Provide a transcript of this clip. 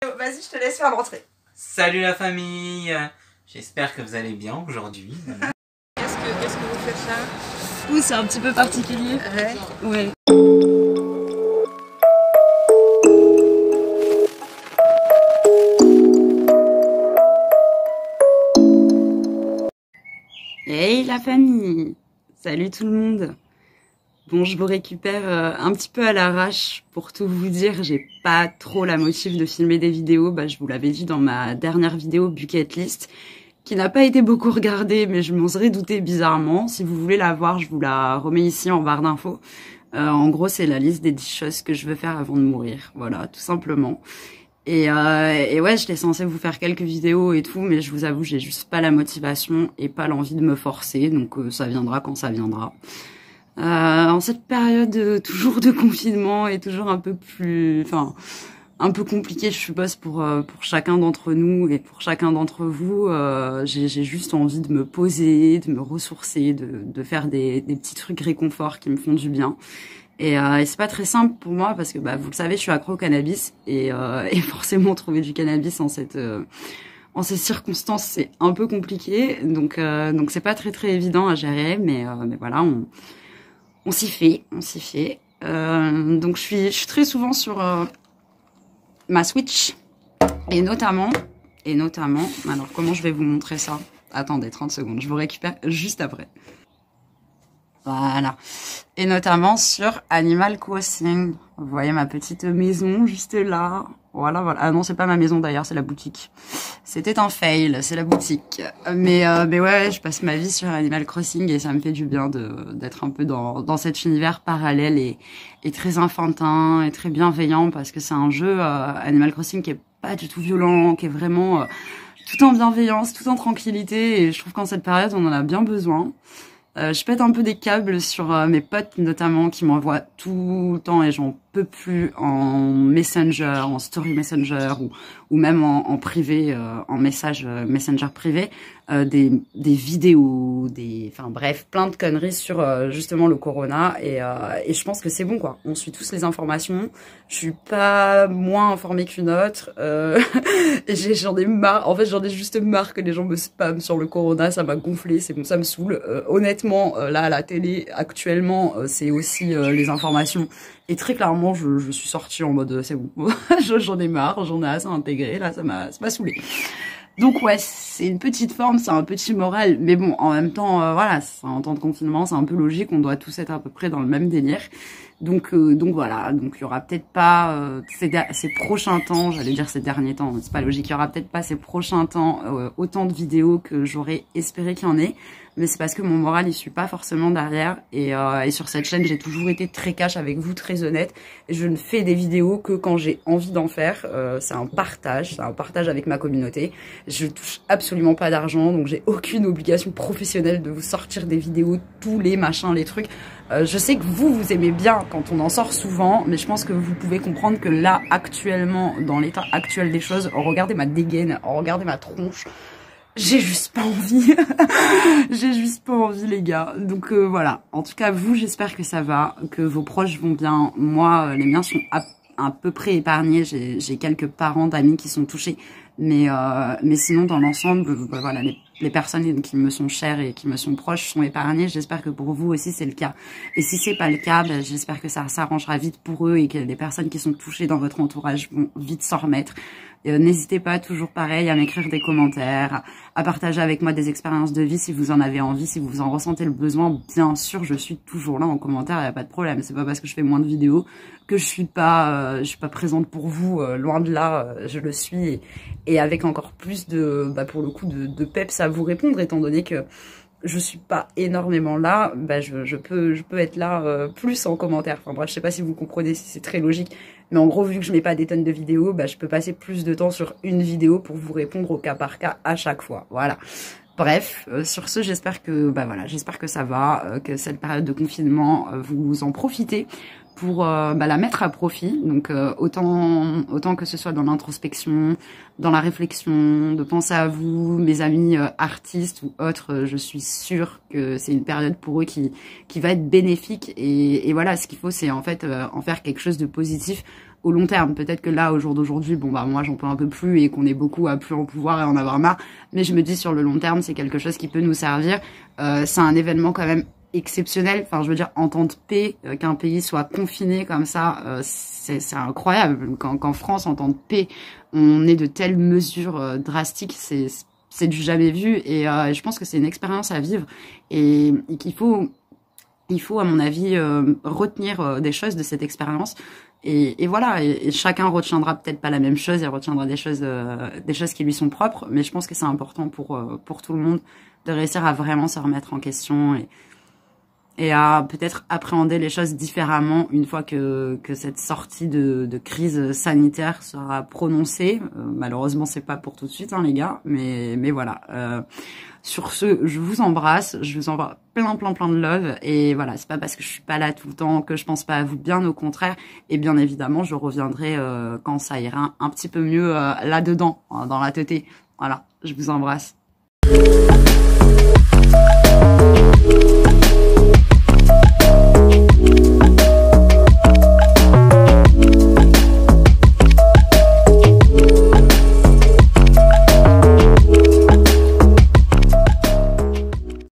Vas-y, je te laisse faire l'entrée. Salut la famille, j'espère que vous allez bien aujourd'hui. Qu'est-ce que vous faites là? Oui, c'est un petit peu particulier. Ouais. Hey la famille! Salut tout le monde! Bon, je vous récupère un petit peu à l'arrache. Pour tout vous dire, j'ai pas trop la motive de filmer des vidéos. Je vous l'avais dit dans ma dernière vidéo Bucket List, qui n'a pas été beaucoup regardée, mais je m'en serais doutée bizarrement. Si vous voulez la voir, je vous la remets ici en barre d'infos. En gros, c'est la liste des 10 choses que je veux faire avant de mourir. Voilà, tout simplement. Et ouais, j'étais censée vous faire quelques vidéos et tout, mais je vous avoue, j'ai juste pas la motivation et pas l'envie de me forcer. Donc ça viendra quand ça viendra. En cette période toujours de confinement et toujours un peu plus, un peu compliqué, je suppose, pour chacun d'entre nous et pour chacun d'entre vous, j'ai juste envie de me poser, de me ressourcer, de faire des petits trucs réconfort qui me font du bien. Et c'est pas très simple pour moi parce que vous le savez, je suis accro au cannabis et forcément trouver du cannabis en ces circonstances, c'est un peu compliqué. Donc c'est pas très évident à gérer, mais voilà, on s'y fait. Donc je suis très souvent sur ma Switch et notamment, alors comment je vais vous montrer ça? Attendez 30 secondes, je vous récupère juste après. Voilà. Et notamment sur Animal Crossing. Vous voyez ma petite maison juste là. Voilà. Ah non, c'est pas ma maison d'ailleurs, c'est la boutique. C'était un fail, c'est la boutique. Mais ouais, je passe ma vie sur Animal Crossing et ça me fait du bien d'être un peu dans cet univers parallèle et très enfantin et très bienveillant parce que c'est un jeu Animal Crossing qui est pas du tout violent, qui est vraiment tout en bienveillance, tout en tranquillité et je trouve qu'en cette période, on en a bien besoin. Je pète un peu des câbles sur mes potes notamment qui m'envoient tout le temps et j'en peux plus en Messenger, en Story Messenger ou même en privé, en message Messenger privé, des vidéos, enfin bref, plein de conneries sur justement le corona et je pense que c'est bon quoi. On suit tous les informations. Je suis pas moins informée qu'une autre. J'en ai marre. En fait, j'en ai juste marre que les gens me spamment sur le corona. Ça m'a gonflé. C'est bon, ça me saoule. Honnêtement, là à la télé actuellement, c'est aussi les informations. Et très clairement, je suis sortie en mode c'est bon. J'en ai marre. J'en ai assez intégré. Là, ça m'a saoulé. Donc ouais, c'est une petite forme, c'est un petit moral, mais bon, en même temps, voilà, c'est un temps de confinement, c'est un peu logique, on doit tous être à peu près dans le même délire. Donc voilà, donc il y aura peut-être pas ces prochains temps, j'allais dire ces derniers temps, c'est pas logique, il y aura peut-être pas ces prochains temps autant de vidéos que j'aurais espéré qu'il y en ait, mais c'est parce que mon moral il suit pas forcément derrière et sur cette chaîne j'ai toujours été très cash avec vous, très honnête, et je ne fais des vidéos que quand j'ai envie d'en faire, c'est un partage avec ma communauté, je touche absolument pas d'argent, donc j'ai aucune obligation professionnelle de vous sortir des vidéos, tous les machins, les trucs. Je sais que vous aimez bien quand on en sort souvent, mais je pense que vous pouvez comprendre que là, actuellement, dans l'état actuel des choses, regardez ma dégaine, regardez ma tronche, j'ai juste pas envie. J'ai juste pas envie, les gars. Donc voilà, en tout cas, vous, j'espère que ça va, que vos proches vont bien. Moi, les miens sont à peu près épargnés, j'ai quelques parents d'amis qui sont touchés, mais sinon, dans l'ensemble, voilà, les personnes qui me sont chères et qui me sont proches sont épargnées. J'espère que pour vous aussi c'est le cas. Et si c'est pas le cas, j'espère que ça s'arrangera vite pour eux et que les personnes qui sont touchées dans votre entourage vont vite s'en remettre. N'hésitez pas, toujours pareil, à m'écrire des commentaires, à partager avec moi des expériences de vie si vous en avez envie, si vous en ressentez le besoin. Bien sûr, je suis toujours là en commentaire, il n'y a pas de problème. C'est pas parce que je fais moins de vidéos que je suis pas présente pour vous. Loin de là, je le suis et avec encore plus de, pour le coup, de peps à vous répondre, étant donné que je suis pas énormément là, je peux être là plus en commentaire. Enfin bref, je sais pas si vous comprenez, si c'est très logique. Mais en gros, vu que je mets pas des tonnes de vidéos, je peux passer plus de temps sur une vidéo pour vous répondre au cas par cas à chaque fois. Voilà. Bref, sur ce, j'espère que j'espère que ça va, que cette période de confinement, vous en profitez pour la mettre à profit. Donc autant que ce soit dans l'introspection, dans la réflexion, de penser à vous, mes amis artistes ou autres, je suis sûre que c'est une période pour eux qui va être bénéfique. Et voilà, ce qu'il faut, c'est en fait en faire quelque chose de positif au long terme. Peut-être que là, au jour d'aujourd'hui, bon bah moi j'en peux un peu plus et qu'on est beaucoup à plus en pouvoir et en avoir marre. Mais je me dis sur le long terme, c'est quelque chose qui peut nous servir. C'est un événement quand même exceptionnel. Enfin, je veux dire, en temps de paix, qu'un pays soit confiné comme ça, c'est incroyable. Qu'en France, en temps de paix, on ait de telles mesures drastiques, c'est du jamais vu. Et je pense que c'est une expérience à vivre et qu'il faut, à mon avis, retenir des choses de cette expérience. Et voilà, et chacun retiendra peut-être pas la même chose, il retiendra des choses qui lui sont propres, mais je pense que c'est important pour tout le monde de réussir à vraiment se remettre en question et à peut-être appréhender les choses différemment une fois que cette sortie de crise sanitaire sera prononcée. Malheureusement, c'est pas pour tout de suite, hein, les gars, mais voilà. Sur ce, je vous embrasse, je vous envoie plein de love, et voilà, c'est pas parce que je suis pas là tout le temps que je pense pas à vous, bien au contraire, et bien évidemment, je reviendrai quand ça ira un petit peu mieux là-dedans, dans la teuté. Voilà, je vous embrasse.